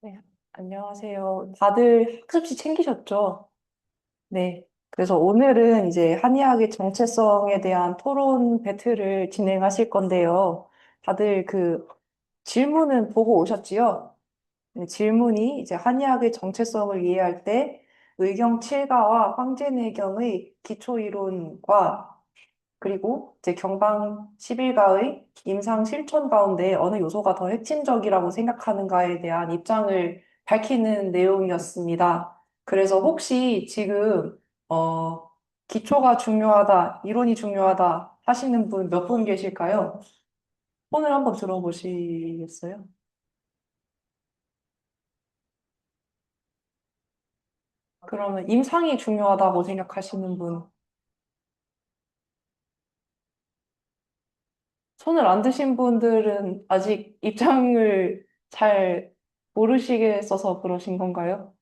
네, 안녕하세요. 다들 학습지 챙기셨죠? 네. 그래서 오늘은 이제 한의학의 정체성에 대한 토론 배틀을 진행하실 건데요. 다들 그 질문은 보고 오셨지요? 네, 질문이 이제 한의학의 정체성을 이해할 때 의경 7가와 황제내경의 기초 이론과 그리고 이제 경방 11가의 임상 실천 가운데 어느 요소가 더 핵심적이라고 생각하는가에 대한 입장을 밝히는 내용이었습니다. 그래서 혹시 지금 어, 기초가 중요하다, 이론이 중요하다 하시는 분 몇 분 계실까요? 오늘 한번 들어보시겠어요? 그러면 임상이 중요하다고 생각하시는 분, 손을 안 드신 분들은 아직 입장을 잘 모르시겠어서 그러신 건가요?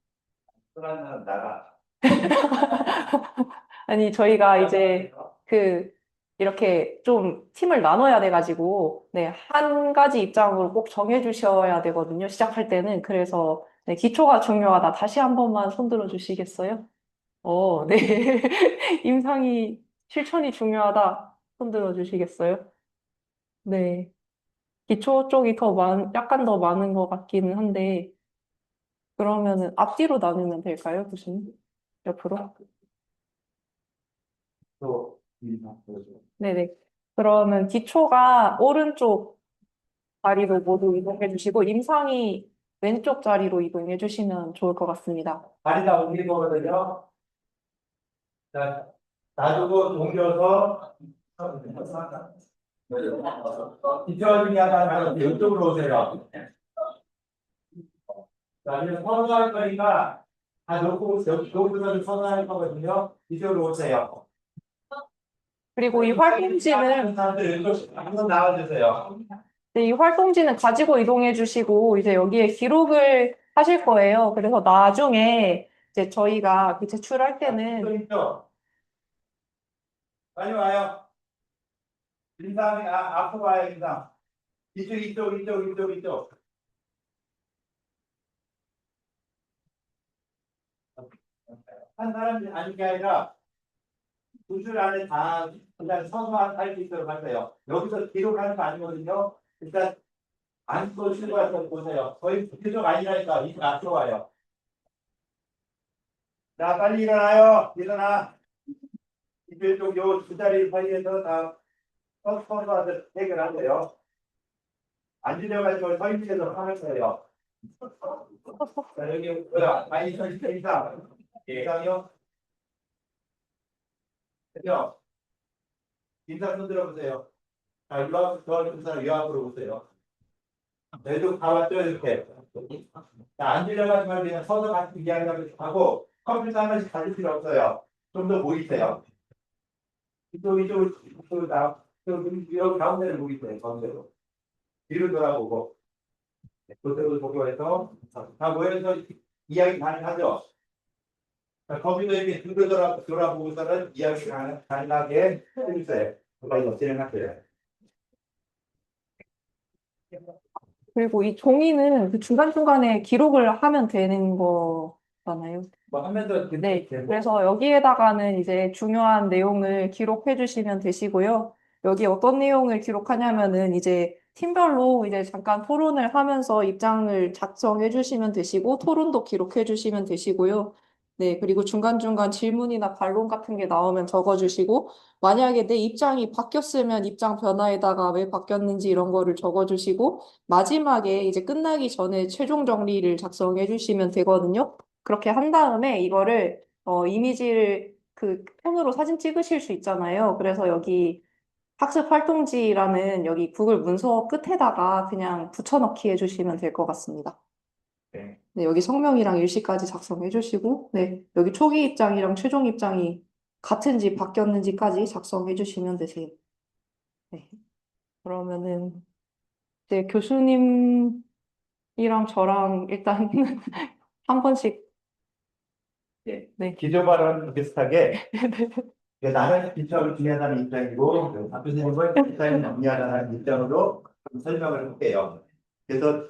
술한잔 나가. 아니, 저희가 이제 그, 이렇게 좀 팀을 나눠야 돼가지고, 네, 한 가지 입장으로 꼭 정해주셔야 되거든요, 시작할 때는. 그래서, 네, 기초가 중요하다. 다시 한 번만 손 들어 주시겠어요? 네. 임상이, 실천이 중요하다. 손 들어 주시겠어요? 네. 기초 쪽이 약간 더 많은 것 같기는 한데, 그러면은 앞뒤로 나누면 될까요, 교수님? 옆으로? 또 인사 보여줘. 네네. 그러면 기초가 오른쪽 자리로 모두 이동해 주시고, 임상이 왼쪽 자리로 이동해 주시면 좋을 것 같습니다. 다리가 옮긴 거거든요. 자, 놔두고 옮겨서 이쪽이 하다가 이쪽으로 오세요. 자, 그래서 선호할 거니까 다 놓고 놓고서 선호할 거거든요. 이쪽으로 오세요. 그리고 이 활동지는, 사람들 이쪽 한번 나와주세요. 네, 이 활동지는 가지고 이동해 주시고, 이제 여기에 기록을 하실 거예요. 그래서 나중에 이제 저희가 그 제출할 또 때는 있죠. 빨리 와요. 인상 앞으로 와요. 인상. 이쪽. 한 사람이 아닌 게 아니라 두 줄 안에 다 그냥 서서한 할수 있도록 하세요. 여기서 기록하는 거 아니거든요. 일단 앉고 실과해서 보세요. 거의 부족 아니라니까 이 앞으로 와요. 자, 빨리 일어나요. 일어나. 이쪽 요두 자리 사이에서 다 서서하듯 해결하세요. 앉으려가지고 서 있는 데서 하는 거예요. 자, 여기 뭐야? 많이 서 있으니까 이상이요? 그죠? 인사 손 들어보세요. 자, 저 사람 요 앞으로 오세요. 내도 다 왔죠, 이렇게. 자, 앉으려고 하지 말고 그냥 서서 같이 이야기하고 하고 컴퓨터 하나씩 가질 필요 없어요. 좀 더 모이세요. 이쪽, 여기 가운데를 모이세요, 가운데로. 뒤로 돌아보고, 그쪽으로 보고 해서 다 모여서 이야기 가능하죠. 자, 컴퓨터 이렇게 뒤로 돌아보고서는 이야기 가능하게 해주세요. 이거 진행할게요. 그리고 이 종이는 그 중간중간에 기록을 하면 되는 거잖아요. 뭐 하면서 네. 그래서 여기에다가는 이제 중요한 내용을 기록해 주시면 되시고요. 여기 어떤 내용을 기록하냐면은 이제 팀별로 이제 잠깐 토론을 하면서 입장을 작성해 주시면 되시고, 토론도 기록해 주시면 되시고요. 네. 그리고 중간중간 질문이나 반론 같은 게 나오면 적어 주시고, 만약에 내 입장이 바뀌었으면 입장 변화에다가 왜 바뀌었는지 이런 거를 적어 주시고, 마지막에 이제 끝나기 전에 최종 정리를 작성해 주시면 되거든요. 그렇게 한 다음에 이거를 이미지를 그 폰으로 사진 찍으실 수 있잖아요. 그래서 여기 학습 활동지라는 여기 구글 문서 끝에다가 그냥 붙여넣기 해주시면 될 것 같습니다. 네. 네, 여기 성명이랑 일시까지 작성해 주시고, 네, 여기 초기 입장이랑 최종 입장이 같은지 바뀌었는지까지 작성해 주시면 되세요. 네, 그러면은 이제 교수님이랑 저랑 일단 한 번씩, 예. 네. 기조 발언 비슷하게 나는 기초가 중요하다는 입장이고 박교수님은 기타는 중요하다는 입장으로 좀 설명을 할게요. 그래서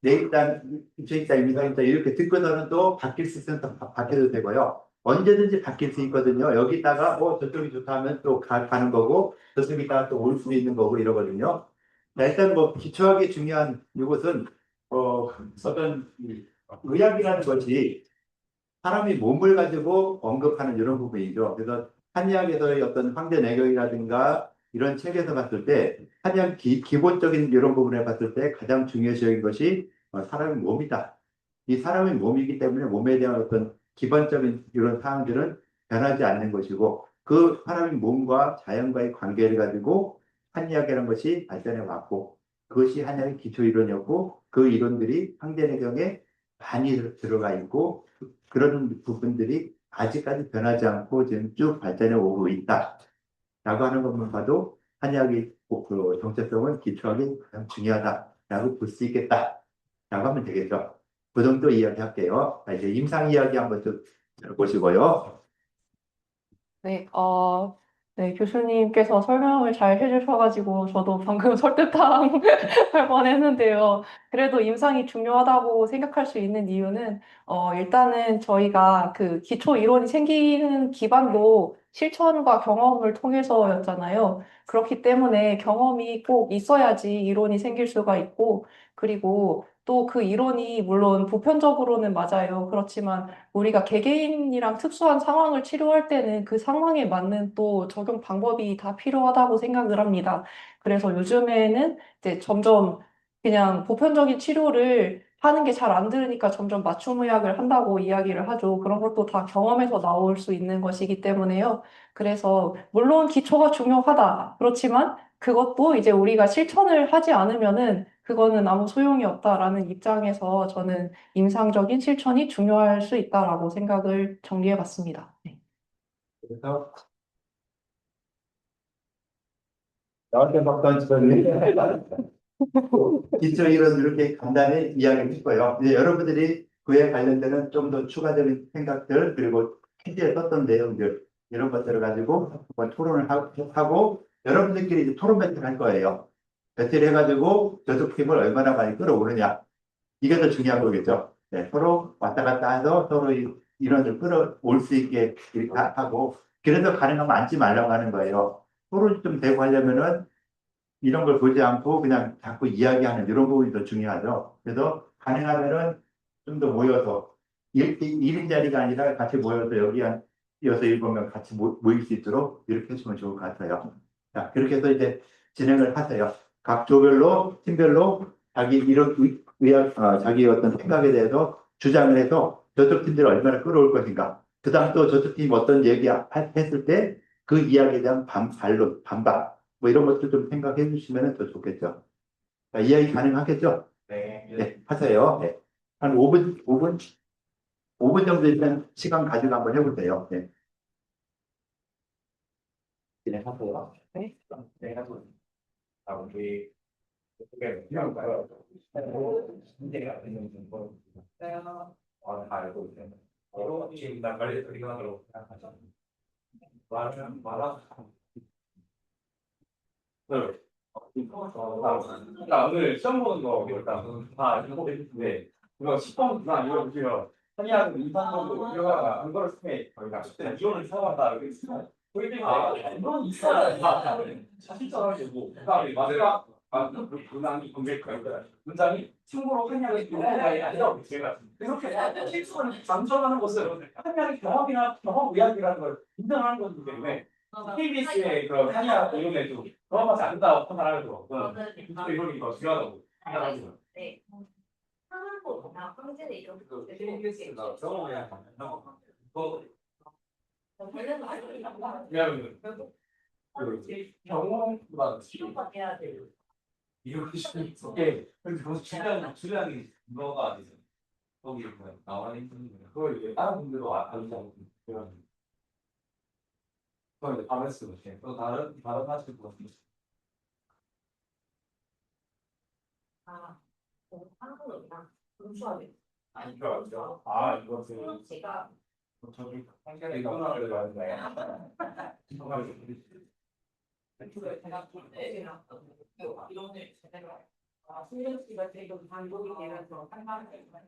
내 입장, 저 입장, 이사 입장 이렇게 듣고서는 또 바뀔 수 있으면 또 바뀌어도 되고요. 언제든지 바뀔 수 있거든요. 여기다가 저쪽이 좋다 하면 또 가는 거고 저쪽이다가 또 올 수 있는 거고 이러거든요. 자, 일단 뭐 기초하기 중요한 이것은 어떤 이 의학이라는 것이 사람이 몸을 가지고 언급하는 이런 부분이죠. 그래서 한의학에서의 어떤 황제내경이라든가 이런 책에서 봤을 때 한의학 기본적인 이런 부분에 봤을 때 가장 중요시 여긴 것이 사람의 몸이다. 이 사람의 몸이기 때문에 몸에 대한 어떤 기본적인 이런 사항들은 변하지 않는 것이고 그 사람의 몸과 자연과의 관계를 가지고 한의학이라는 것이 발전해 왔고 그것이 한의학의 기초 이론이었고 그 이론들이 황제내경에 많이 들어가 있고 그런 부분들이 아직까지 변하지 않고 지금 쭉 발전해 오고 있다라고 하는 것만 봐도 한의학의 그 정체성은 기초학이 가장 중요하다라고 볼 수 있겠다라고 하면 되겠죠. 그 정도 이야기할게요. 자, 이제 임상 이야기 한번 좀 들어보시고요. 네, 네, 교수님께서 설명을 잘 해주셔가지고 저도 방금 설득당 할 뻔했는데요. 그래도 임상이 중요하다고 생각할 수 있는 이유는 일단은 저희가 그 기초 이론이 생기는 기반도 실천과 경험을 통해서였잖아요. 그렇기 때문에 경험이 꼭 있어야지 이론이 생길 수가 있고, 그리고 또 그 이론이 물론 보편적으로는 맞아요. 그렇지만 우리가 개개인이랑 특수한 상황을 치료할 때는 그 상황에 맞는 또 적용 방법이 다 필요하다고 생각을 합니다. 그래서 요즘에는 이제 점점 그냥 보편적인 치료를 하는 게 잘 안 들으니까 점점 맞춤 의학을 한다고 이야기를 하죠. 그런 것도 다 경험에서 나올 수 있는 것이기 때문에요. 그래서 물론 기초가 중요하다. 그렇지만 그것도 이제 우리가 실천을 하지 않으면은 그거는 아무 소용이 없다라는 입장에서 저는 임상적인 실천이 중요할 수 있다라고 생각을 정리해 봤습니다. 네. 그래서 나한테 막 던지더니 기초 이론 이렇게 간단히 이야기를 했고요. 이제 여러분들이 그에 관련되는 좀 더 추가적인 생각들 그리고 퀴즈에 썼던 내용들 이런 것들을 가지고 한번 토론을 하고 여러분들끼리 이제 토론 배틀 할 거예요. 배틀 해가지고 저쪽 팀을 얼마나 많이 끌어오느냐 이게 더 중요한 거겠죠. 네, 서로 왔다 갔다 해서 서로 이론을 끌어올 수 있게 이렇게 하고 그래서 가능하면 앉지 말라고 하는 거예요. 토론이 좀 되고 하려면은 이런 걸 보지 않고 그냥 자꾸 이야기하는 이런 부분이 더 중요하죠. 그래서 가능하면은 좀 더 모여서 일인 자리가 아니라 같이 모여서 여기 한 여섯 일곱 명 같이 모일 수 있도록 이렇게 해주면 좋을 것 같아요. 자, 그렇게 해서 이제 진행을 하세요. 각 조별로, 팀별로 자기 이런 자기 어떤 생각에 대해서 주장을 해서 저쪽 팀들을 얼마나 끌어올 것인가. 그 다음 또 저쪽 팀이 어떤 얘기 했을 때 그 이야기에 대한 반론, 반박. 뭐 이런 것도 좀 생각해 주시면 더 좋겠죠. 자, 이야기 가능하겠죠? 네. 네, 하세요. 네. 한 5분 정도 일단 시간 가지고 한번 해보세요. 네. 진행하세요. 네. 네, 하고. 아, 우리, 어떻게, 그냥 봐요. 문제가 되는 거. 다 알고 있어요. 지금 나 관리 드리관으로 생각하죠. 말아. 네. 오늘 시험 보는 거 일단 다 이거 했는데 이거 10번 이상 이거 보시면 한의학은 임상적으로 우리가 그거를 쓰면 저희가 그때 이론을 사용한다 이렇게 있어요. 이건 있어야 자신처럼 되고 그다음에 마지막 문항이 문장이 참고로 한의학의 경험이 아니라 제가 이렇게 실수를 강조하는 것은 한의학의 경험이나 경험 의학이라는 걸 인정하는 거기 때문에 KBS의 그런 한의학 이론에도 경험하지 않는다고 판단하고 이론이 더 중요하다고 판단하고 네. 상황보다 황제는 이런 KBS가 경험해야 더 왜냐면 경험보다 치료가 돼야 돼요. 이런 게 근데 그 주량이 이거가 아니죠. 거기 나와 있는 그걸 이제 다른 분들도 알지 않고 그런 그걸 이제 밤에 쓰고 또 다른 하실 것 같은데. 한국이랑 분수하게. 이거 이것은 제가 저기 한결에 이거를 가는 거야. 이론을 제대로 신경 쓰기가 되게 반복이 되면서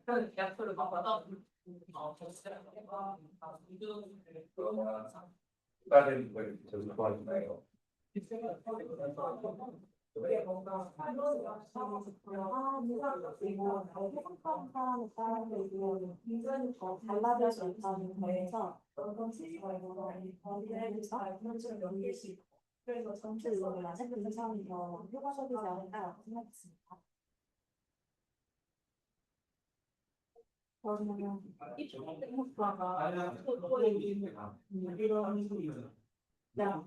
그런 약속을 받아서 추가되는 걸 저기 도와주나요? 그게 뭔가 그리고 해석하는 사람에 따라서 이거 굉장히 더 달라질 수 있다는 거에서 어떤 취지가 있거나 거기에 잘 문제를 넘길 수 있고 그래서 전체적으로 아직도 이상이 더 효과적이지 않을까 생각했습니다. 그러면 이 효과가 또 이런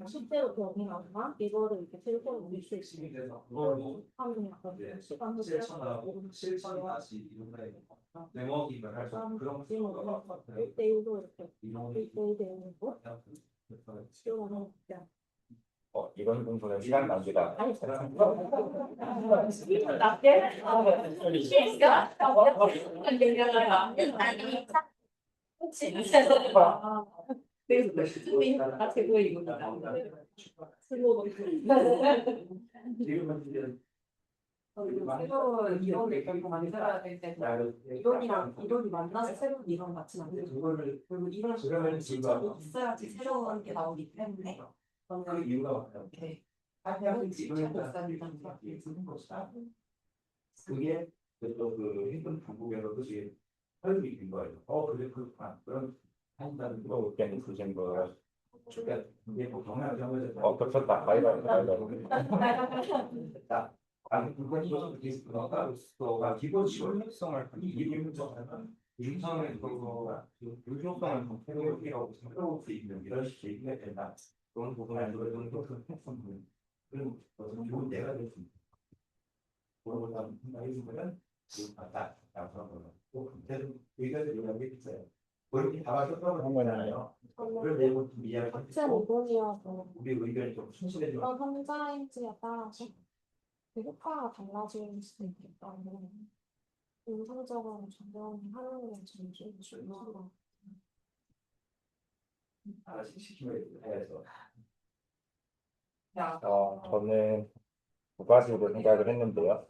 실제로 병행하거나 이거를 이렇게 들고 올릴 수 있는 하면 약간 시간도 네모기를 할 수 있는 그런 1대1로 이렇게 1대1 되는 거 시험하는 그냥 이런 공부는 시간 낭비다. 낮게 그래서 수빈 같이 보이구나. 새로운 이론을 결국 만들어야 될 때 이론이랑 이론이 만나서 새로운 이론 같이 만들고 그리고 이런 실전이 있어야지 새로운 게 나오기 때문에 저는 이유가 이렇게 한양은 실전 지금은 있어야 된다는 생각이 쓰는 것이다. 그게 또그 힘든 중국에서도 지금 활용이 된 거예요. 그래 그렇구나. 그런 한다는 거 의견이 주신 거. 이게 뭐 경향점에서 겹쳤다. 자, 그건 디스크가 기본 시원성을 인성의 그거가 유효성을 좀 새로운이라고 새로울 수 있는 이런 식의 얘기가 된다. 그런 부분에 그런 것을 했었는 그런 것은 좋은 예가 될 수 있다. 그거보다 나이는 맞다. 라고 계속 의견을 요구하고 있어요. 그렇게 다 맞췄다고 한 거잖아요. 그런 내용을 좀 이해하고 같은 이론이어서 우리 의견이 좀 충실해지면 어떤 환자인지에 따라서 그 효과가 달라질 수 있겠다는 임상적으로 적용하는 게 제일 중요하고 하나씩 시키면 해서 저는 두 가지로 생각을 했는데요.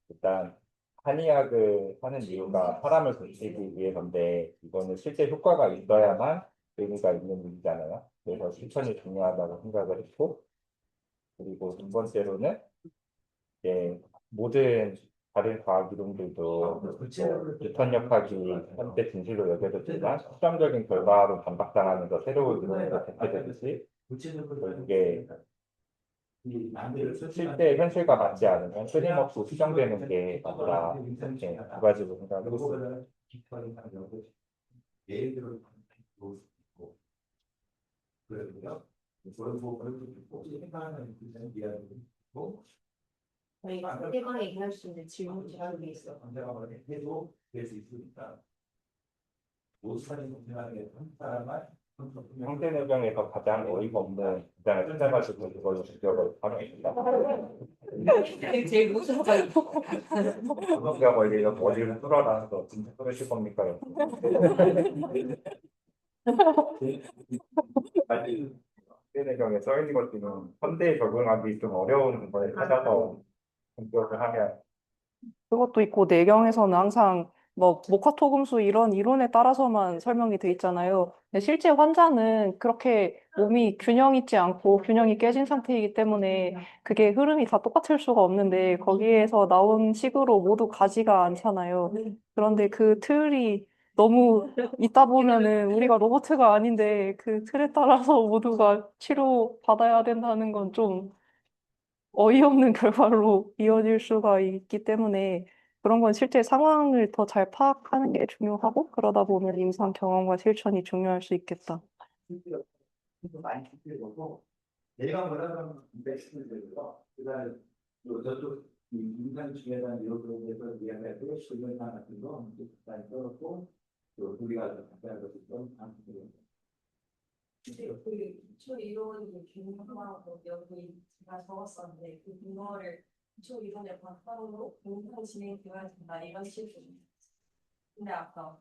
일단 한의학을 하는 이유가 사람을 고치기 위해서인데 이거는 실제 효과가 있어야만 의미가 있는 일이잖아요. 그래서 실천이 중요하다고 생각을 했고, 그리고 두 번째로는 이제 모든 다른 과학 이론들도 유턴력학이 현재 진실로 여겨졌지만 실험적인 결과로 반박당하면서 새로운 이론으로 대체되듯이 이게 실제 현실과 맞지 않으면 끊임없이 수정되는 게 맞다. 이렇게 두 가지로 생각을 했습니다. 예를 들어 그래도요. 그런 부분을 혹시 생각하는 이야기고 저희가 상대방이 얘기할 수 있는 질문 제한이 있어요. 상대방을 해도 될 수 있으니까 모습하는 공평하게 한 사람만 형제내경에서 가장 어이가 없는 주장을 찾아가지고 그걸로 지적을 하겠습니다. 제일 무서워요. 누가 원리가 머리를 뚫어놔서 진짜 그러실 겁니까? 형제내경에 써있는 것들은 현대에 적용하기 좀 어려운 부분을 찾아서 공격을 하면 그것도 있고 내경에서는 항상 뭐 목화토금수 이런 이론에 따라서만 설명이 돼 있잖아요. 근데 실제 환자는 그렇게 몸이 균형 있지 않고 균형이 깨진 상태이기 때문에 그게 흐름이 다 똑같을 수가 없는데 거기에서 나온 식으로 모두 가지가 않잖아요. 그런데 그 틀이 너무 있다 보면은 우리가 로봇가 아닌데 그 틀에 따라서 모두가 치료받아야 된다는 건좀 어이없는 결과로 이어질 수가 있기 때문에 그런 건 실제 상황을 더 잘 파악하는 게 중요하고 그러다 보면 임상 경험과 실천이 중요할 수 있겠다. 많이 듣고 내가 뭐라는 백신을 들고요. 그다음에 저쪽 인간 중에는 이런 데서 이야기하고 실전 같은 거 많이 써놓고 또 우리가 간단한 것도 좀 하는 그 기초 이론이 균형하고 여기 제가 적었었는데 그 근거를 기초 이론의 바탕으로 공부 진행되어야 된다 이런 식으로. 근데 아까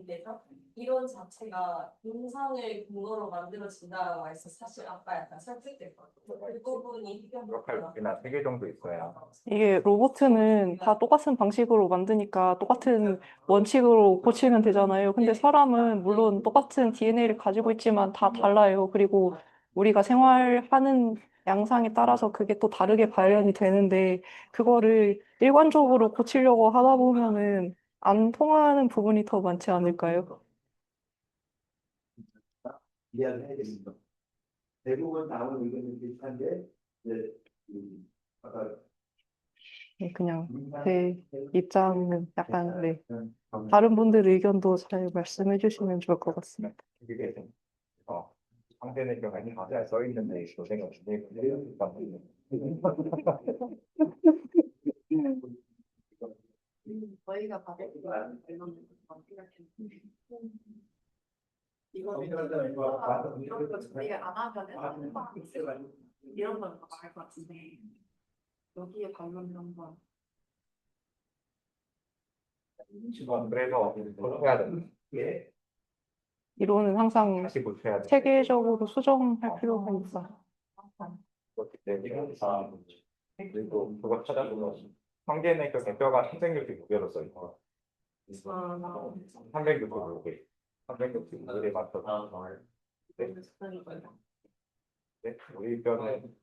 데서 이론 자체가 임상을 근거로 만들어진다라고 해서 사실 아까 약간 설득됐거든요. 그 부분이 역할이나 3개 정도 있어야. 이게 로봇은 다 똑같은 방식으로 만드니까 똑같은 원칙으로 고치면 되잖아요. 근데 사람은 물론 똑같은 DNA를 가지고 있지만 다 달라요. 그리고 우리가 생활하는 양상에 따라서 그게 또 다르게 발현이 되는데 그거를 일관적으로 고치려고 하다 보면은 안 통하는 부분이 더 많지 않을까요? 이해를 해야 됩니다. 대부분 나오는 의견은 비슷한데 이제 아까 네, 그냥 제 입장은 약간 네. 다른 분들 의견도 잘 말씀해 주시면 좋을 것 같습니다. 그게 좀 상대의 경우에 가사에 써 있는데 고생이 없는데 저희가 받을 이거는 이거 이런 거 준비를 안 하면은 이런 건 말할 것 같은데 여기에 관련 이런 건 그래서 해야 돼. 이론은 항상 다시 고쳐야 돼. 체계적으로 수정할 필요가 있어. 그렇기 때문에 그리고 그거 찾아보면 성gen의 그 대표가 365개로 써 있고 365개 365개에 맞춰서 네, 우리 뼈는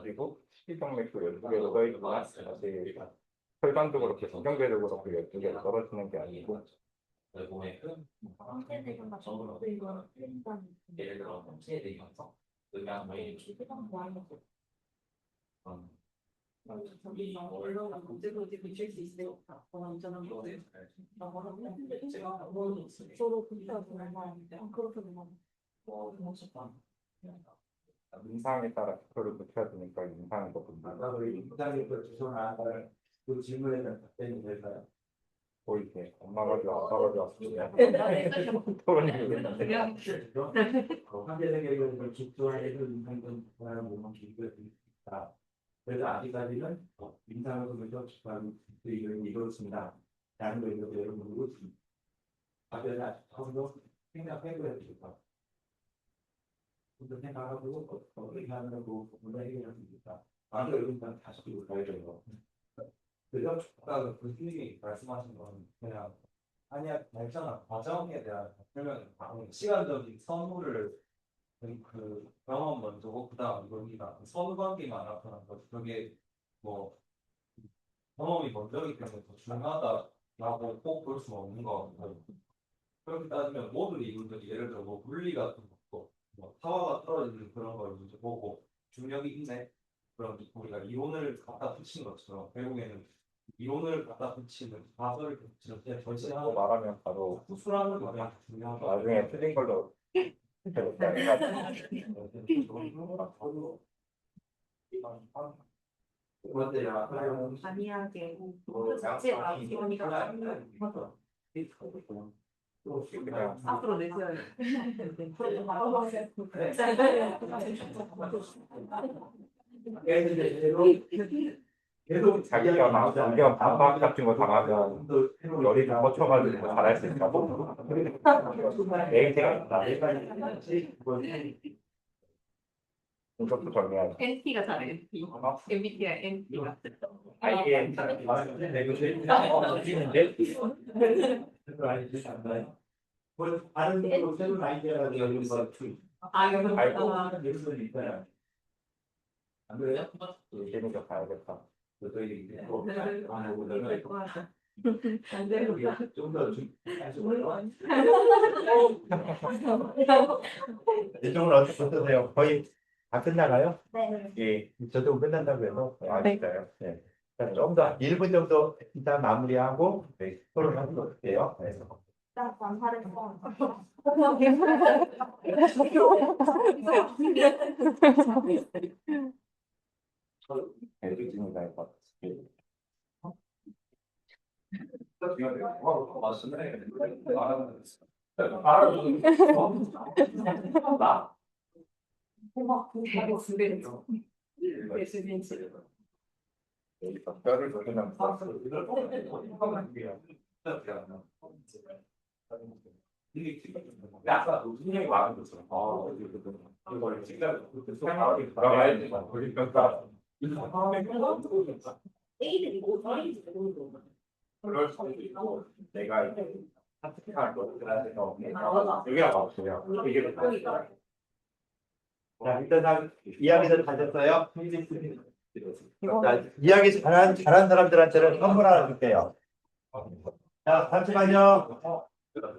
그리고 식이정맥도 12개로 써 있지만 사실 혈관도 그렇게 성경계도 그렇고 12개로 떨어지는 게 아니고 예를 들어 통째에 대한 형성, 의미한 모임, 저도 그렇게 그렇게 인상에 따라 대표를 고쳐야 되니까 인상이 더 아까 우리 부장님 그 주소나 그 질문에 대한 답변이 될까요? 보이게 엄마가 좋아 아빠가 좋아 토론이 되겠는데 환자에게 기초해서 인상을 구하는 몸만 기초가 있다. 그래서 아직까지는 인상을 보면서 기초하는 일을 이루었습니다. 라는 걸 여러분 보고 있습니다. 답변을 아직 처음도 생각해봐야 되겠다. 좀 생각하고 어떻게 하면 그 부분을 해결할 수 있겠다. 아까 여러분 다시 가야 돼요. 그래서 아까 그 교수님이 말씀하신 건 그냥 아니야 발전 과정에 대한 설명 시간적인 선후를 그 경험 먼저고 그다음 여기가 선후관계가 나타난 거죠. 그게 뭐 경험이 먼저이기 때문에 더 중요하다라고 꼭 볼 수는 없는 거 같고 그렇게 따지면 모든 이론들이 예를 들어 뭐 물리 같은 것도 뭐 타워가 떨어지는 그런 걸 이제 보고 중력이 있네 그럼 우리가 이론을 갖다 붙인 것처럼 결국에는 이론을 갖다 붙이는 가설을 붙이는 그냥 또 전시하고 말하면 바로 수술하는 거 그냥 중요한 거 나중에 틀린 걸로 아니하게 그냥 앞으로 내세워요. 계속 자기가 막 의견 반박 같은 거 당하면 열이 좀 뻗쳐가지고 잘할 수 있다. 에이티가 있다. 이것도 정리하자. NP가 잘해. NP. MBTI NP가. 아이게 다른 또 새로운 아이디어가 여기서 아, 예술도 있어요. 안 그래요? 얘기는 좀 가야겠다. 좀더 이쪽은 어떠세요? 거의 다 끝나가요? 네. 예, 저도 끝난다고 해서 네. 진짜요. 네. 좀 더 1분 정도 일단 마무리하고 토론하도록 할게요. 네. 딱 완화했어. 에이티입니다. 이거. 여기서 뼈를 조금만 아까 무슨 얘기 많은 것처럼 이걸 직접 들어가야 돼. 그러니까 애기들이 뭐 저희 모르고 그럴 수도 있고 내가 이제 선택할 것들한테서 맞아. 여기가 없어요. 이게 자, 일단 이야기들 하셨어요? 이거 자, 이야기 잘한 사람들한테는 선물 하나 줄게요. 자, 잠시만요.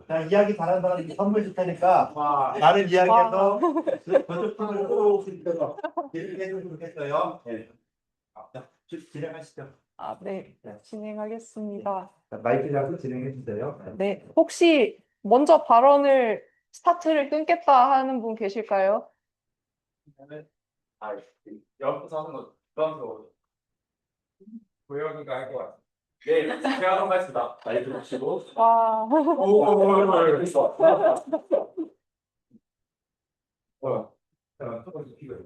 자, 이야기 잘한 사람한테 선물 줄 테니까 나는 이야기해서 저쪽 팀을 끌어올 수 있도록 이렇게 해주면 좋겠어요. 네. 자, 진행하시죠. 네, 진행하겠습니다. 자, 마이크 잡고 진행해 주세요. 네, 혹시 먼저 발언을 스타트를 끊겠다 하는 분 계실까요? 아, 옆에서 하는 거 부담스러워요. 고영이가 할 것 같아. 네, 제가 한번 하겠습니다. 마이크 보시고. 와, 있어. 자, 조금 더 피고요.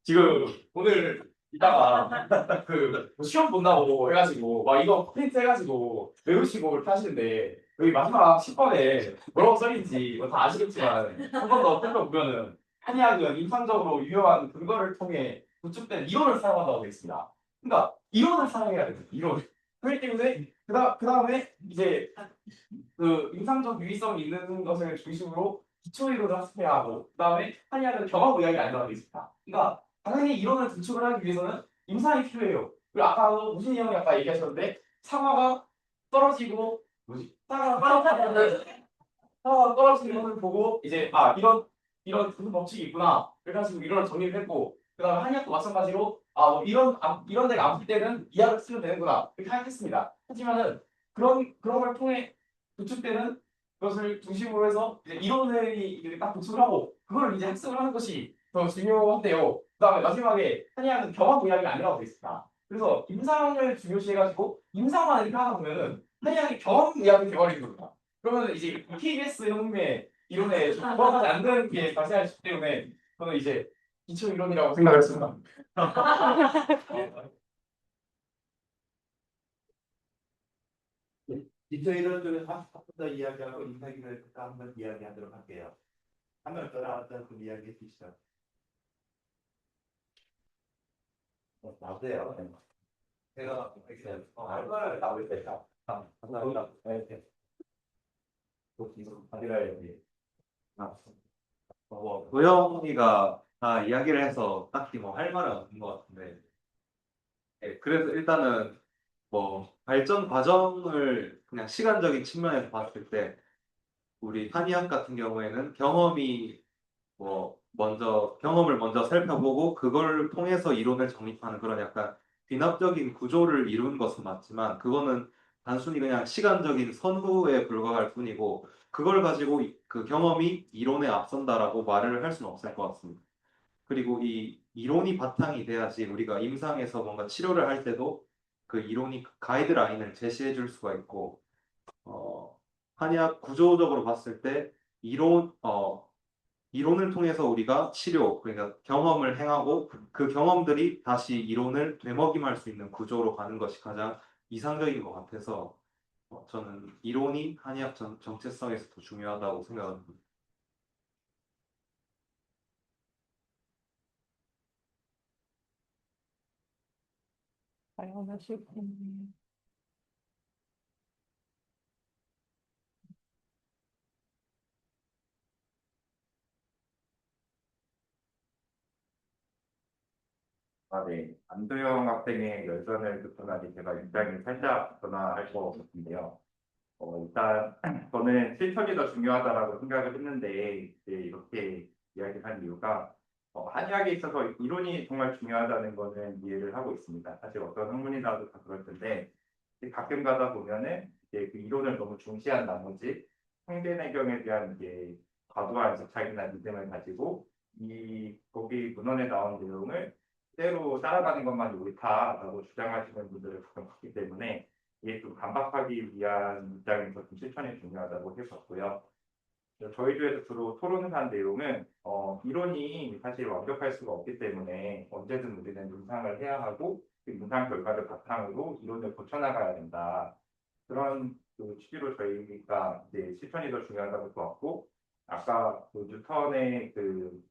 지금 오늘 이따가 그 시험 본다고 해가지고 막 이거 프린트 해가지고 외우시고 이렇게 하시는데 여기 마지막 10번에 뭐라고 써있는지 뭐 다 아시겠지만 한 번 더 살펴보면은 한의학은 임상적으로 유효한 근거를 통해 구축된 이론을 사용한다고 되어 있습니다. 그러니까 이론을 사용해야 돼요. 이론. 그렇기 때문에 그다음에 이제 그 임상적 유의성이 있는 것을 중심으로 기초 이론을 학습해야 하고 그다음에 한의학은 경험 의학이 아니라고 되어 있습니다. 그러니까 당연히 이론을 구축을 하기 위해서는 임상이 필요해요. 그리고 아까도 무신이 형이 아까 얘기하셨는데 사과가 떨어지고 사과가 떨어지는 것을 보고 이제 이런 무슨 법칙이 있구나. 그래가지고 이론을 정리를 했고 그다음에 한의학도 마찬가지로 뭐 이런 데가 아플 때는 이 약을 쓰면 되는구나 이렇게 생각했습니다. 하지만은 그런 걸 통해 구축되는 것을 중심으로 해서 이제 이론을 딱 구축을 하고 그걸 이제 학습을 하는 것이 더 중요한데요. 그다음에 마지막에 한의학은 경험 의학이 아니라고 되어 있습니다. 그래서 임상을 중요시해가지고 임상만 이렇게 하다 보면은 한의학이 경험 의학이 되어버리는 겁니다. 그러면 이제 KBS 형님의 이론에 부합하지 않는 게 발생할 수 있기 때문에 저는 이제 기초 이론이라고 생각을 했습니다. 기초 이론 쪽에서 한번더 이야기하고 인사기를 한번 이야기하도록 할게요. 한 명 더 나왔던 그 이야기 해주시죠. 나오세요. 제가 알바를 나올 때다. 감사합니다. 네. 어디가 여기? 도영이가 다 이야기를 해서 딱히 뭐 할 말은 없는 것 같은데, 예, 그래서 일단은 뭐 발전 과정을 그냥 시간적인 측면에서 봤을 때 우리 한의학 같은 경우에는 경험을 먼저 살펴보고 그걸 통해서 이론을 정립하는 그런 약간 귀납적인 구조를 이룬 것은 맞지만 그거는 단순히 그냥 시간적인 선후에 불과할 뿐이고 그걸 가지고 그 경험이 이론에 앞선다라고 말을 할 수는 없을 것 같습니다. 그리고 이 이론이 바탕이 돼야지 우리가 임상에서 뭔가 치료를 할 때도 그 이론이 가이드라인을 제시해 줄 수가 있고 한의학 구조적으로 봤을 때 이론을 통해서 우리가 치료, 그러니까 경험을 행하고 그 경험들이 다시 이론을 되먹임할 수 있는 구조로 가는 것이 가장 이상적인 것 같아서 저는 이론이 한의학 정체성에서 더 중요하다고 생각합니다. 발언하실 분. 네. 안도영 학생의 열전을 듣고 나니 제가 입장이 살짝 변화할 것 같은데요. 일단 저는 실천이 더 중요하다라고 생각을 했는데 이제 이렇게 이야기한 이유가 한의학에 있어서 이론이 정말 중요하다는 거는 이해를 하고 있습니다. 사실 어떤 학문이라도 다 그럴 텐데 이제 가끔 가다 보면은 이제 그 이론을 너무 중시한 나머지 상대내경에 대한 이제 과도한 집착이나 믿음을 가지고 거기 문헌에 나온 내용을 그대로 따라가는 것만이 옳다라고 주장하시는 분들을 가끔 봤기 때문에 이게 좀 반박하기 위한 입장에서 좀 실천이 중요하다고 해봤고요. 저희 조에서 주로 토론한 내용은 이론이 사실 완벽할 수가 없기 때문에 언제든 우리는 임상을 해야 하고 그 임상 결과를 바탕으로 이론을 고쳐나가야 된다. 그런 그 취지로 저희가 이제 실천이 더 중요하다고 보았고 아까 그 뉴턴의 그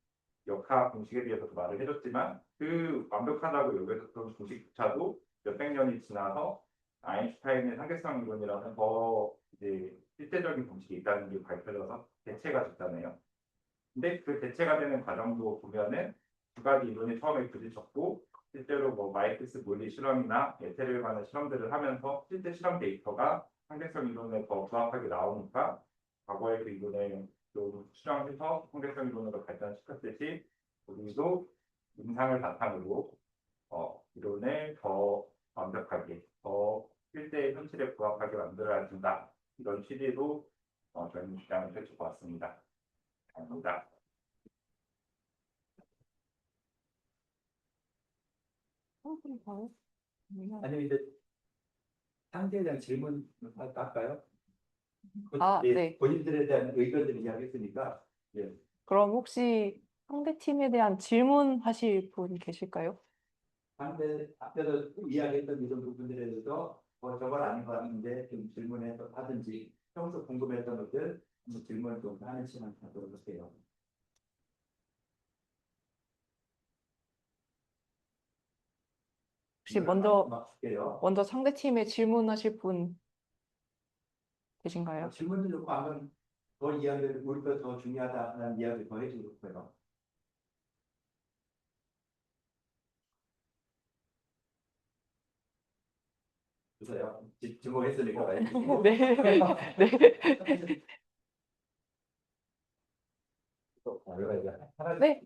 역학 공식에 대해서도 말을 해줬지만 그 완벽하다고 여겨졌던 공식조차도 몇백 년이 지나서 아인슈타인의 상대성 이론이라는 더 이제 실제적인 공식이 있다는 게 밝혀져서 대체가 됐잖아요. 근데 그 대체가 되는 과정도 보면은 두 가지 이론이 처음에 부딪혔고 실제로 뭐 마이크스 물리 실험이나 에테르에 관한 실험들을 하면서 실제 실험 데이터가 상대성 이론에 더 부합하게 나오니까 과거의 그 이론을 좀 수정해서 상대성 이론으로 발전시켰듯이 우리도 임상을 바탕으로 이론을 더 완벽하게 더 실제 현실에 부합하게 만들어야 된다. 이런 취지로 저희는 주장을 펼쳐보았습니다. 감사합니다. 아니면 이제 상대에 대한 질문 할까요? 네. 본인들에 대한 의견들을 이야기했으니까 그럼 혹시 상대팀에 대한 질문하실 분 계실까요? 상대 앞에서 이야기했던 이런 부분들에 대해서 저걸 아닌 거 같은데 좀 질문해서 하든지 평소 궁금했던 것들 한번 질문을 좀 하는 시간 갖도록 할게요. 혹시 할게요. 먼저 상대팀에 질문하실 분 계신가요? 질문도 좋고 아니면 더 이야기를 우리가 더 중요하다는 이야기 더 해주고 싶어요. 주세요. 질문했으니까. 네. 네.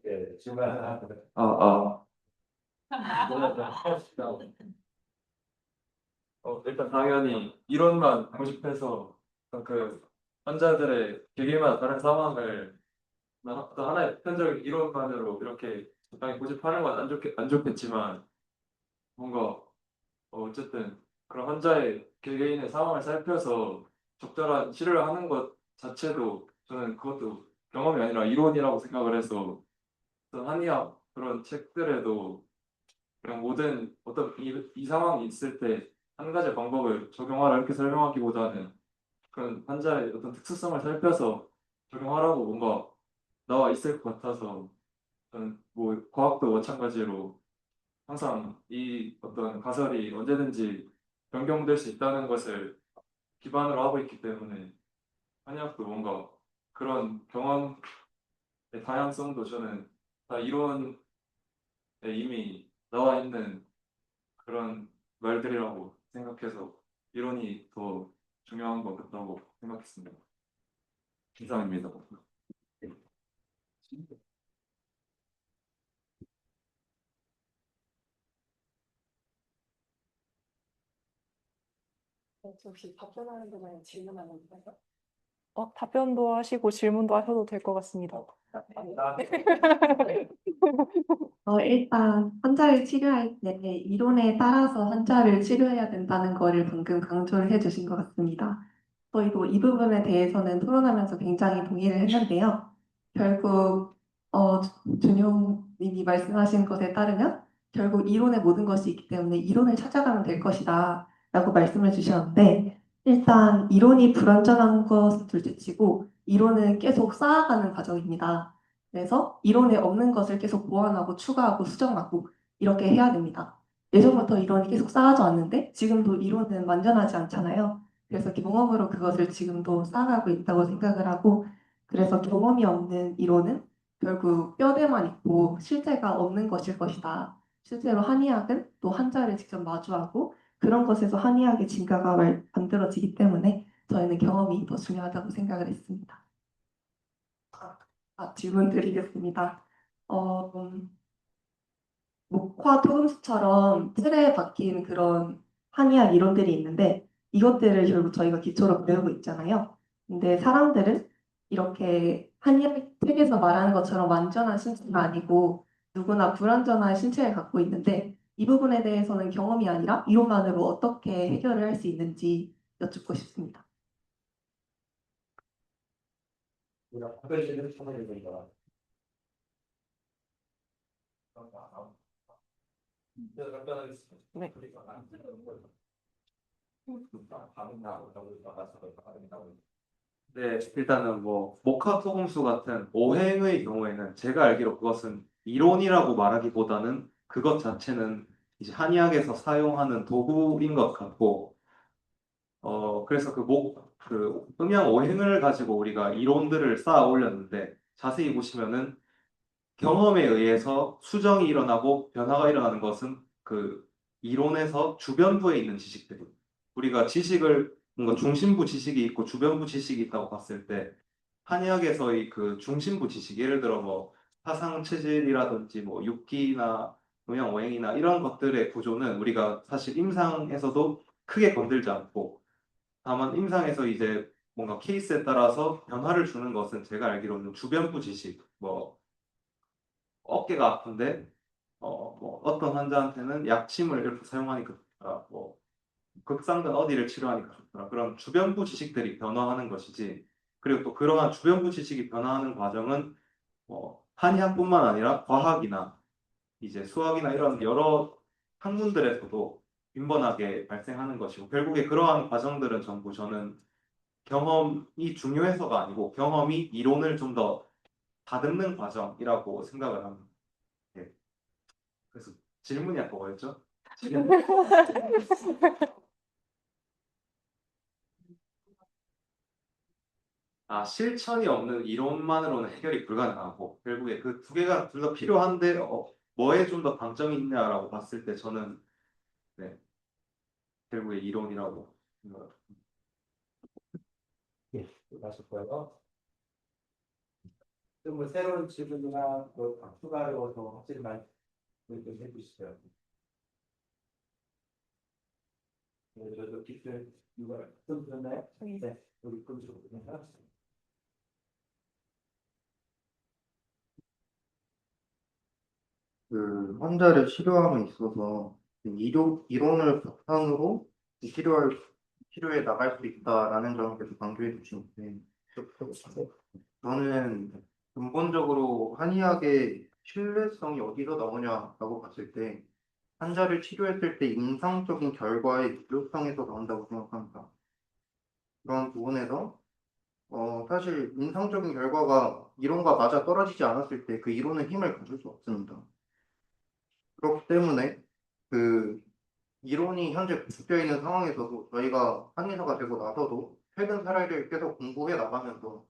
네. 질문 하나. 일단 당연히 이론만 고집해서 그 환자들의 개개인마다 다른 상황을 또 하나의 보편적인 이론만으로 이렇게 적당히 고집하는 건 안 좋겠지만 뭔가 어쨌든 그런 환자의 개개인의 상황을 살펴서 적절한 치료를 하는 것 자체도 저는 그것도 경험이 아니라 이론이라고 생각을 해서 어떤 한의학 그런 책들에도 그냥 모든 어떤 이 상황이 있을 때 한 가지 방법을 적용하라 이렇게 설명하기보다는 그런 환자의 어떤 특수성을 살펴서 적용하라고 뭔가 나와 있을 것 같아서 저는 뭐 과학도 마찬가지로 항상 이 어떤 가설이 언제든지 변경될 수 있다는 것을 기반으로 하고 있기 때문에 한의학도 뭔가 그런 경험의 다양성도 저는 다 이론에 이미 나와 있는 그런 말들이라고 생각해서 이론이 더 중요한 것 같다고 생각했습니다. 이상입니다. 혹시 답변하는 동안에 질문하는 건가요? 답변도 하시고 질문도 하셔도 될 것 같습니다. 일단 환자를 치료할 때 이론에 따라서 환자를 치료해야 된다는 거를 방금 강조를 해주신 것 같습니다. 저희도 이 부분에 대해서는 토론하면서 굉장히 동의를 했는데요. 결국 준용님이 말씀하신 것에 따르면 결국 이론의 모든 것이 있기 때문에 이론을 찾아가면 될 것이다 라고 말씀을 주셨는데 일단 이론이 불완전한 것은 둘째치고 이론은 계속 쌓아가는 과정입니다. 그래서 이론에 없는 것을 계속 보완하고 추가하고 수정하고 이렇게 해야 됩니다. 예전부터 이론이 계속 쌓아져 왔는데 지금도 이론은 완전하지 않잖아요. 그래서 경험으로 그것을 지금도 쌓아가고 있다고 생각을 하고 그래서 경험이 없는 이론은 결국 뼈대만 있고 실제가 없는 것일 것이다. 실제로 한의학은 또 환자를 직접 마주하고 그런 것에서 한의학의 진가가 만들어지기 때문에 저희는 경험이 더 중요하다고 생각을 했습니다. 질문 드리겠습니다. 목화 토금수처럼 틀에 박힌 그런 한의학 이론들이 있는데 이것들을 결국 저희가 기초로 배우고 있잖아요. 근데 사람들은 이렇게 한의학 책에서 말하는 것처럼 완전한 신체가 아니고 누구나 불완전한 신체를 갖고 있는데 이 부분에 대해서는 경험이 아니라 이론만으로 어떻게 해결을 할 수 있는지 여쭙고 싶습니다. 우리가 답변지를 찾아야 된다. 네. 네, 일단은 뭐 모카 토금수 같은 오행의 경우에는 제가 알기로 그것은 이론이라고 말하기보다는 그것 자체는 이제 한의학에서 사용하는 도구인 것 같고, 그래서 그 음양 오행을 가지고 우리가 이론들을 쌓아 올렸는데 자세히 보시면은 경험에 의해서 수정이 일어나고 변화가 일어나는 것은 그 이론에서 주변부에 있는 지식들이, 우리가 지식을 뭔가 중심부 지식이 있고 주변부 지식이 있다고 봤을 때 한의학에서의 그 중심부 지식, 예를 들어 뭐 사상 체질이라든지 뭐 육기나 음양 오행이나 이런 것들의 구조는 우리가 사실 임상에서도 크게 건들지 않고, 다만 임상에서 이제 뭔가 케이스에 따라서 변화를 주는 것은 제가 알기로는 주변부 지식, 뭐 어깨가 아픈데 뭐 어떤 환자한테는 약침을 이렇게 사용하니까 좋더라, 뭐 극상근 어디를 치료하니까 좋더라, 그런 주변부 지식들이 변화하는 것이지. 그리고 또 그러한 주변부 지식이 변화하는 과정은 한의학뿐만 아니라 과학이나 이제 수학이나 이런 여러 학문들에서도 빈번하게 발생하는 것이고, 결국에 그러한 과정들은 전부 저는 경험이 중요해서가 아니고 경험이 이론을 좀 더 다듬는 과정이라고 생각을 합니다. 예. 그래서 질문이 아까 뭐였죠? 실천이 없는 이론만으로는 해결이 불가능하고, 결국에 그 두 개가 둘 다 필요한데 뭐에 좀 더 강점이 있냐라고 봤을 때 저는, 네, 결국에 이론이라고 생각합니다. 예, 수고하셨고요. 또뭐 새로운 질문이나 또 추가로 더 확실히 말씀 좀 해주시죠. 네, 저도 기술 누가 좀 들었나요? 네, 여기 끊으시거든요. 그 환자를 치료함에 있어서 이론을 바탕으로 치료에 나갈 수 있다라는 점을 계속 강조해 주시는데, 저는 근본적으로 한의학의 신뢰성이 어디서 나오냐라고 봤을 때 환자를 치료했을 때 임상적인 결과의 유효성에서 나온다고 생각합니다. 그런 부분에서 사실 임상적인 결과가 이론과 맞아 떨어지지 않았을 때 그 이론은 힘을 가질 수 없습니다. 그렇기 때문에 그 이론이 현재 구축되어 있는 상황에서도 저희가 한의사가 되고 나서도 최근 사례를 계속 공부해 나가면서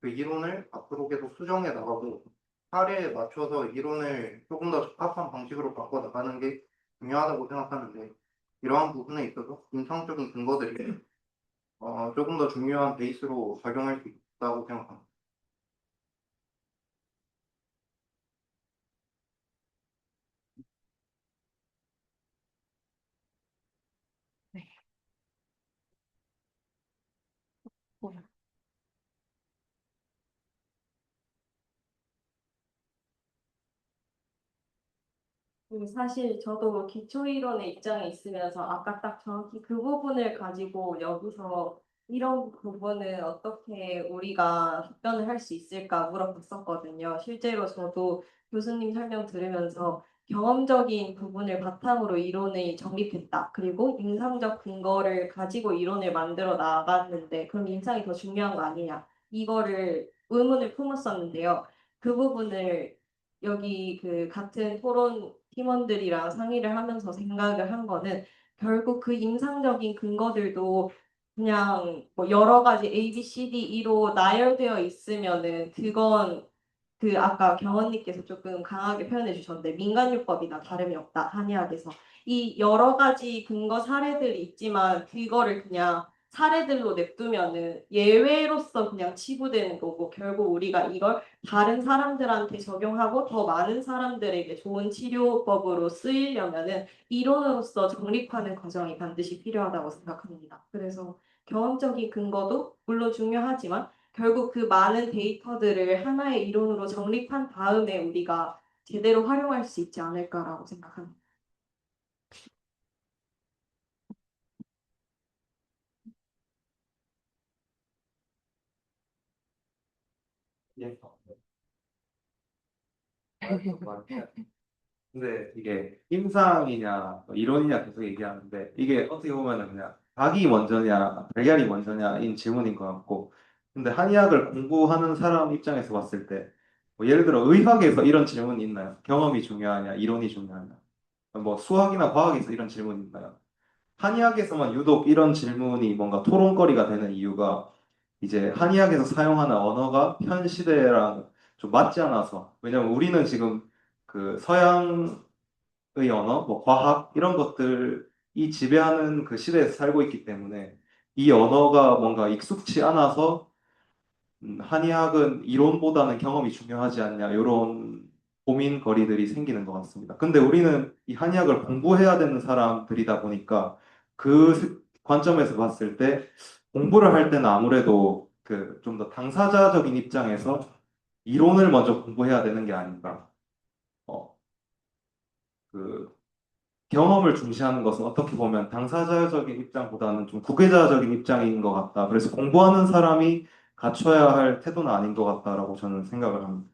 그 이론을 앞으로 계속 수정해 나가고 사례에 맞춰서 이론을 조금 더 적합한 방식으로 바꿔 나가는 게 중요하다고 생각하는데, 이러한 부분에 있어서 임상적인 근거들이 조금 더 중요한 베이스로 작용할 수 있다고 생각합니다. 네. 사실 저도 기초이론의 입장에 있으면서 아까 딱 정확히 그 부분을 가지고 여기서 이런 부분은 어떻게 우리가 답변을 할 수 있을까 물어봤었거든요. 실제로 저도 교수님 설명 들으면서 경험적인 부분을 바탕으로 이론을 정립했다. 그리고 임상적 근거를 가지고 이론을 만들어 나갔는데 그럼 임상이 더 중요한 거 아니냐. 이거를 의문을 품었었는데요. 그 부분을 여기 그 같은 토론 팀원들이랑 상의를 하면서 생각을 한 거는 결국 그 임상적인 근거들도 그냥 뭐 여러 가지 A, B, C, D로 나열되어 있으면은 그건 그 아까 경원님께서 조금 강하게 표현해 주셨는데 민간요법이나 다름이 없다 한의학에서 이 여러 가지 근거 사례들이 있지만 그거를 그냥 사례들로 냅두면은 예외로서 그냥 치부되는 거고 결국 우리가 이걸 다른 사람들한테 적용하고 더 많은 사람들에게 좋은 치료법으로 쓰이려면은 이론으로서 정립하는 과정이 반드시 필요하다고 생각합니다. 그래서 경험적인 근거도 물론 중요하지만 결국 그 많은 데이터들을 하나의 이론으로 정립한 다음에 우리가 제대로 활용할 수 있지 않을까라고 생각합니다. 예. 근데 이게 임상이냐 뭐 이론이냐 계속 얘기하는데 이게 어떻게 보면은 그냥 닭이 먼저냐 달걀이 먼저냐인 질문인 것 같고 근데 한의학을 공부하는 사람 입장에서 봤을 때 뭐 예를 들어 의학에서 이런 질문이 있나요? 경험이 중요하냐 이론이 중요하냐 뭐 수학이나 과학에서 이런 질문이 있나요? 한의학에서만 유독 이런 질문이 뭔가 토론거리가 되는 이유가 이제 한의학에서 사용하는 언어가 현 시대랑 좀 맞지 않아서 왜냐면 우리는 지금 그 서양의 언어, 뭐 과학 이런 것들이 지배하는 그 시대에서 살고 있기 때문에 이 언어가 뭔가 익숙치 않아서 한의학은 이론보다는 경험이 중요하지 않냐 이런 고민거리들이 생기는 것 같습니다. 근데 우리는 이 한의학을 공부해야 되는 사람들이다 보니까 그 관점에서 봤을 때 공부를 할 때는 아무래도 그 좀 더 당사자적인 입장에서 이론을 먼저 공부해야 되는 게 아닌가. 어, 그 경험을 중시하는 것은 어떻게 보면 당사자적인 입장보다는 좀 구계자적인 입장인 것 같다. 그래서 공부하는 사람이 갖춰야 할 태도는 아닌 것 같다라고 저는 생각을 합니다.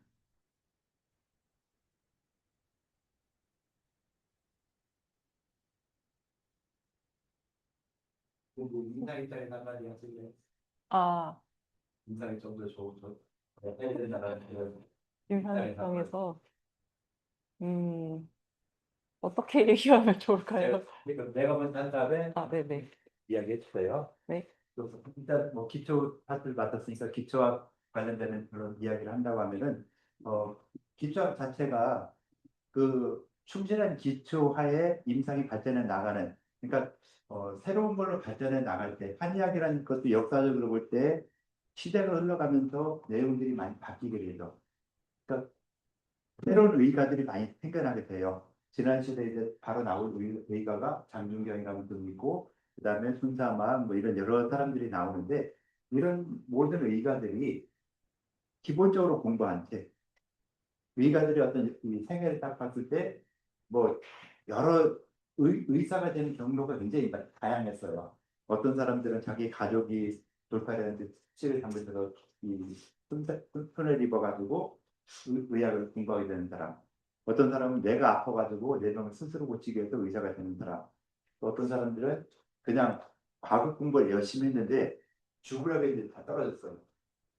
인상 입장에서 한마디 하실래요? 아, 인상이 좀 더 좋은 저 애들 나라는 그런 임상정에서 어떻게 얘기하면 좋을까요? 그러니까 내가 먼저 한 다음에 아, 네네. 이야기해 주세요. 네. 그래서 일단 뭐 기초 파트를 맡았으니까 기초학 관련되는 그런 이야기를 한다고 하면은 기초학 자체가 그 충실한 기초 하에 임상이 발전해 나가는 그러니까 새로운 걸로 발전해 나갈 때 한의학이라는 것도 역사적으로 볼 때 시대가 흘러가면서 내용들이 많이 바뀌게 되죠. 그러니까 새로운 의가들이 많이 생겨나게 돼요. 지난 시대에 이제 바로 나올 의가가 장준경이라는 분이 있고 그다음에 순사만 뭐 이런 여러 사람들이 나오는데 이런 모든 의가들이 기본적으로 공부한 채 의가들이 어떤 이 생애를 딱 봤을 때 뭐 여러 의사가 되는 경로가 굉장히 다양했어요. 어떤 사람들은 자기 가족이 돌팔이하는데 치를 잘못해서 이 손을 입어가지고 의학을 공부하게 되는 사람. 어떤 사람은 내가 아파가지고 내 병을 스스로 고치기 위해서 의사가 되는 사람. 또 어떤 사람들은 그냥 과학 공부를 열심히 했는데 죽으라고 했는데 다 떨어졌어요.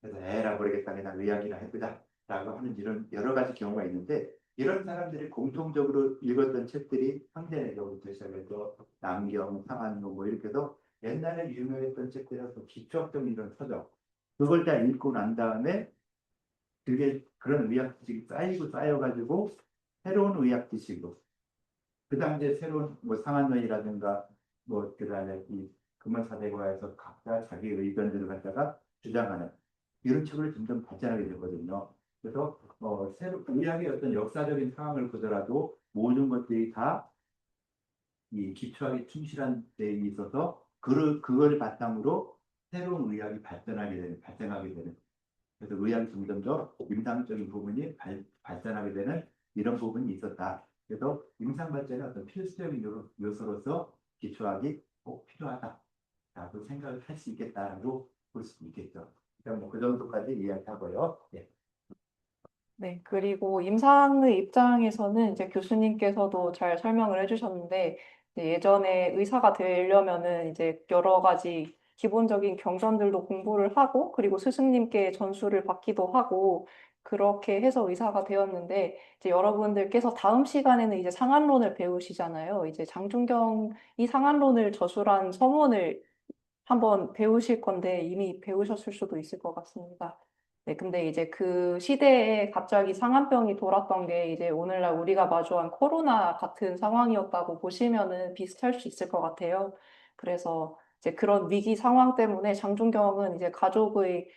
그래서 에라 모르겠다 그냥 의학이나 해보자 라고 하는 이런 여러 가지 경우가 있는데 이런 사람들이 공통적으로 읽었던 책들이 황제내경부터 시작해서 남경, 상한로 뭐 이렇게 해서 옛날에 유명했던 책들에서 기초학적인 이런 서적 그걸 다 읽고 난 다음에 그게 그런 의학 지식이 쌓이고 쌓여가지고 새로운 의학 지식으로 그 당시에 새로운 뭐 상한론이라든가 뭐 그다음에 이 금원사대과에서 각자 자기 의견들을 갖다가 주장하는 이런 책을 점점 발전하게 되거든요. 그래서 새로 의학의 어떤 역사적인 상황을 보더라도 모든 것들이 다 이 기초학에 충실한 데 있어서 그걸 바탕으로 새로운 의학이 발전하게 되는 그래서 의학이 점점 더 임상적인 부분이 발전하게 되는 이런 부분이 있었다. 그래서 임상 발전의 어떤 필수적인 요소로서 기초학이 꼭 필요하다라고 생각을 할 수 있겠다라고 볼 수 있겠죠. 일단 뭐그 정도까지 이야기하고요. 예. 네, 그리고 임상의 입장에서는 이제 교수님께서도 잘 설명을 해주셨는데, 이제 예전에 의사가 되려면은 이제 여러 가지 기본적인 경전들도 공부를 하고, 그리고 스승님께 전수를 받기도 하고, 그렇게 해서 의사가 되었는데, 이제 여러분들께서 다음 시간에는 이제 상한론을 배우시잖아요. 이제 장준경이 상한론을 저술한 서문을 한번 배우실 건데, 이미 배우셨을 수도 있을 것 같습니다. 네, 근데 이제 그 시대에 갑자기 상한병이 돌았던 게 이제 오늘날 우리가 마주한 코로나 같은 상황이었다고 보시면은 비슷할 수 있을 것 같아요. 그래서 이제 그런 위기 상황 때문에 장준경은 이제 가족의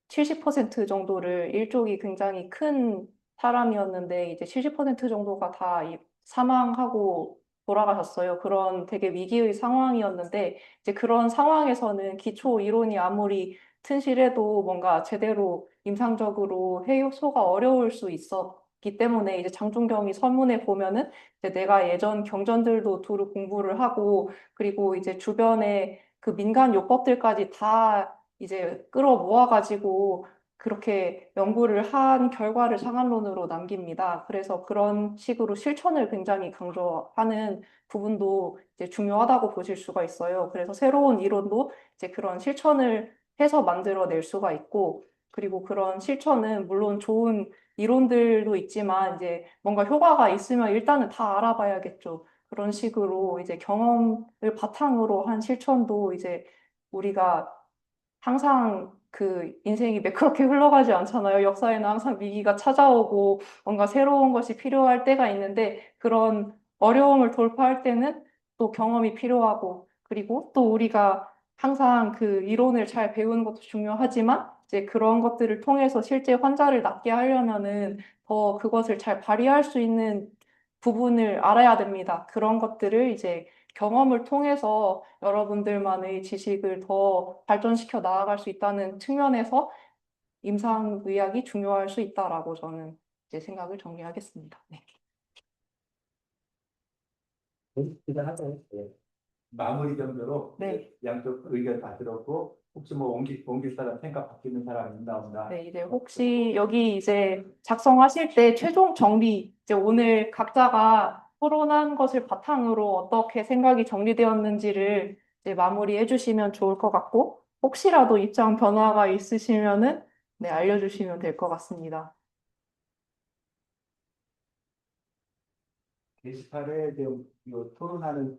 70% 정도를 일족이 굉장히 큰 사람이었는데 이제 70% 정도가 다 사망하고 돌아가셨어요. 그런 되게 위기의 상황이었는데 이제 그런 상황에서는 기초 이론이 아무리 튼실해도 뭔가 제대로 임상적으로 해소가 어려울 수 있었기 때문에 이제 장준경이 서문에 보면은 이제 내가 예전 경전들도 두루 공부를 하고 그리고 이제 주변에 그 민간 요법들까지 다 이제 끌어 모아가지고 그렇게 연구를 한 결과를 상한론으로 남깁니다. 그래서 그런 식으로 실천을 굉장히 강조하는 부분도 이제 중요하다고 보실 수가 있어요. 그래서 새로운 이론도 이제 그런 실천을 해서 만들어낼 수가 있고, 그리고 그런 실천은 물론 좋은 이론들도 있지만 이제 뭔가 효과가 있으면 일단은 다 알아봐야겠죠. 그런 식으로 이제 경험을 바탕으로 한 실천도 이제 우리가 항상 그 인생이 매끄럽게 흘러가지 않잖아요. 역사에는 항상 위기가 찾아오고 뭔가 새로운 것이 필요할 때가 있는데 그런 어려움을 돌파할 때는 또 경험이 필요하고 그리고 또 우리가 항상 그 이론을 잘 배우는 것도 중요하지만 이제 그런 것들을 통해서 실제 환자를 낫게 하려면은 더 그것을 잘 발휘할 수 있는 부분을 알아야 됩니다. 그런 것들을 이제 경험을 통해서 여러분들만의 지식을 더 발전시켜 나아갈 수 있다는 측면에서 임상의학이 중요할 수 있다라고 저는 이제 생각을 정리하겠습니다. 네. 대단하죠. 네. 마무리 정도로 네. 양쪽 의견 다 들었고 혹시 뭐 옮길 사람 생각 바뀌는 사람 있나 없나? 네, 이제 혹시 여기 이제 작성하실 때 최종 정리, 이제 오늘 각자가 토론한 것을 바탕으로 어떻게 생각이 정리되었는지를 이제 마무리해 주시면 좋을 것 같고, 혹시라도 입장 변화가 있으시면은 네, 알려주시면 될 것 같습니다. 게시판에 지금 이 토론하는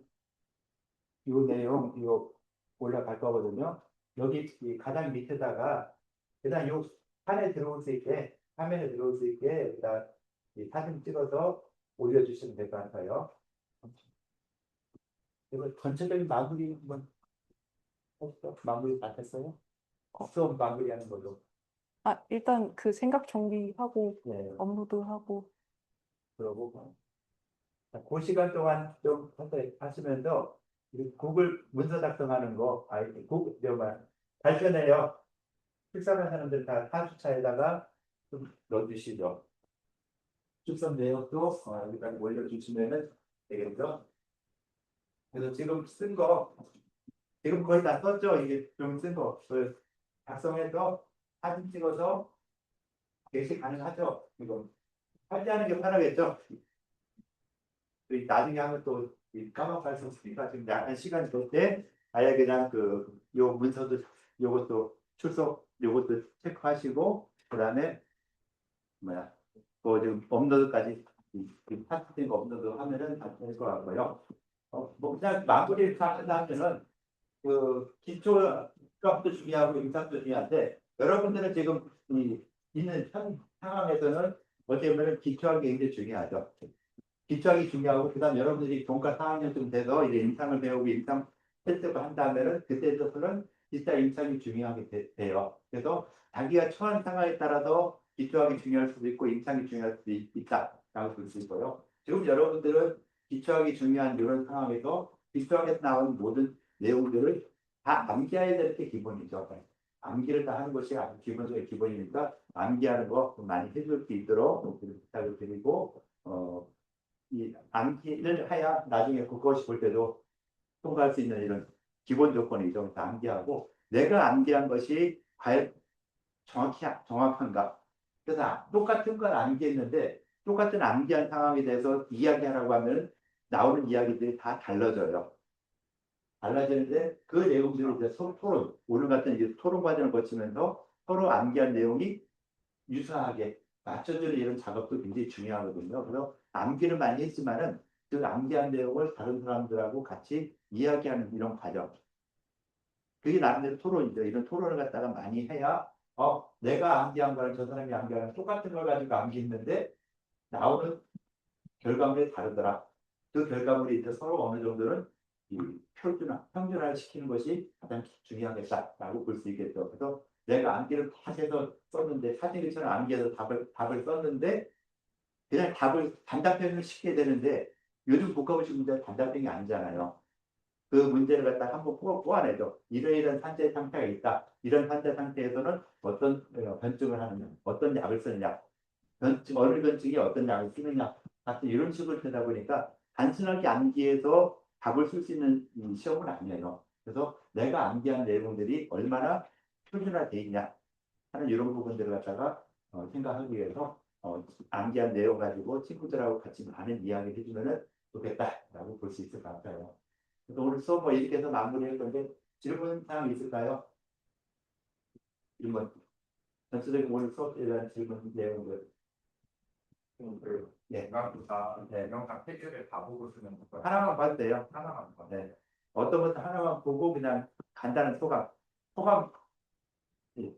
이 내용 이거 올라갈 거거든요. 여기 이 가장 밑에다가 그다음 요 판에 들어올 수 있게 화면에 들어올 수 있게 그다음 이 사진 찍어서 올려주시면 될 것 같아요. 이거 전체적인 마무리 한번 했어? 마무리 다 했어요? 수업 마무리하는 걸로. 아, 일단 그 생각 정리하고 네. 업로드하고 그러고 자, 그 시간 동안 좀 하시면서 이 구글 문서 작성하는 거, 구글 발표내요. 출석한 사람들 다 타주차에다가 좀 넣어주시죠. 출석 내역도 여기까지 올려주시면 되겠죠. 그래서 지금 쓴 거, 지금 거의 다 썼죠. 이게 좀 쓴 거, 그 작성해서 사진 찍어서 게시 가능하죠. 이거 할때하는 게 편하겠죠. 나중에 하면 또 까먹을 수 있으니까 지금 약간 시간이 될 때 아예 그냥 그 요 문서도 요것도 출석 요것도 체크하시고 그다음에 뭐야 그 지금 업로드까지 파트된 거 업로드 하면은 다 될 것 같고요. 뭐 그냥 마무리를 하면은 그 기초 수학도 중요하고 임상도 중요한데 여러분들은 지금 이 있는 현 상황에서는 어떻게 보면 기초학이 굉장히 중요하죠. 기초학이 중요하고 그다음 여러분들이 본과 4학년쯤 돼서 이제 임상을 배우고 임상 실습을 한다면은 그때부터는 진짜 임상이 중요하게 돼요. 그래서 자기가 처한 상황에 따라서 기초학이 중요할 수도 있고 임상이 중요할 수도 있다라고 볼 수 있고요. 지금 여러분들은 기초학이 중요한 이런 상황에서 기초학에서 나온 모든 내용들을 다 암기해야 될 게 기본이죠. 암기를 다 하는 것이 아주 기본적인 기본이니까 암기하는 거 많이 해줄 수 있도록 부탁을 드리고 이 암기를 해야 나중에 그것이 볼 때도 통과할 수 있는 이런 기본 조건이죠. 암기하고 내가 암기한 것이 과연 정확한가? 그래서 똑같은 건 암기했는데 똑같은 암기한 상황에 대해서 이야기하라고 하면 나오는 이야기들이 다 달라져요. 달라지는데 그 내용들을 이제 토론, 오늘 같은 이제 토론 과정을 거치면서 서로 암기한 내용이 유사하게 맞춰주는 이런 작업도 굉장히 중요하거든요. 그래서 암기를 많이 했지만은 그 암기한 내용을 다른 사람들하고 같이 이야기하는 이런 과정. 그게 나름대로 토론이죠. 이런 토론을 갖다가 많이 해야 내가 암기한 거랑 저 사람이 암기한 거랑 똑같은 걸 가지고 암기했는데 나오는 결과물이 다르더라. 그 결과물이 이제 서로 어느 정도는 이 평준화 시키는 것이 가장 중요하겠다라고 볼 수 있겠죠. 그래서 내가 암기를 다 해서 썼는데 사진처럼 암기해서 답을 썼는데 그냥 답을 단답형을 시켜야 되는데 요즘 국가고시 문제 단답형이 아니잖아요. 그 문제를 갖다가 한번 뽑아내죠. 이러이러한 산재 상태가 있다. 이런 산재 상태에서는 어떤 변증을 하느냐, 어떤 약을 쓰느냐, 어느 변증이 어떤 약을 쓰느냐 같은 이런 식으로 되다 보니까 단순하게 암기해서 답을 쓸 수 있는 시험은 아니에요. 그래서 내가 암기한 내용들이 얼마나 표준화되어 있냐, 하는 이런 부분들을 갖다가 생각하기 위해서 암기한 내용 가지고 친구들하고 같이 많은 이야기 해주면은 좋겠다라고 볼 수 있을 것 같아요. 그래서 오늘 수업 뭐 이렇게 해서 마무리할 건데 질문 사항 있을까요? 질문. 전체적인 오늘 수업에 대한 질문 내용들. 예. 영상 페이지를 다 보고 쓰는 거 하나만 봐도 돼요. 하나만 봐. 네. 어떤 것도 하나만 보고 그냥 간단한 소감. 소감. 예.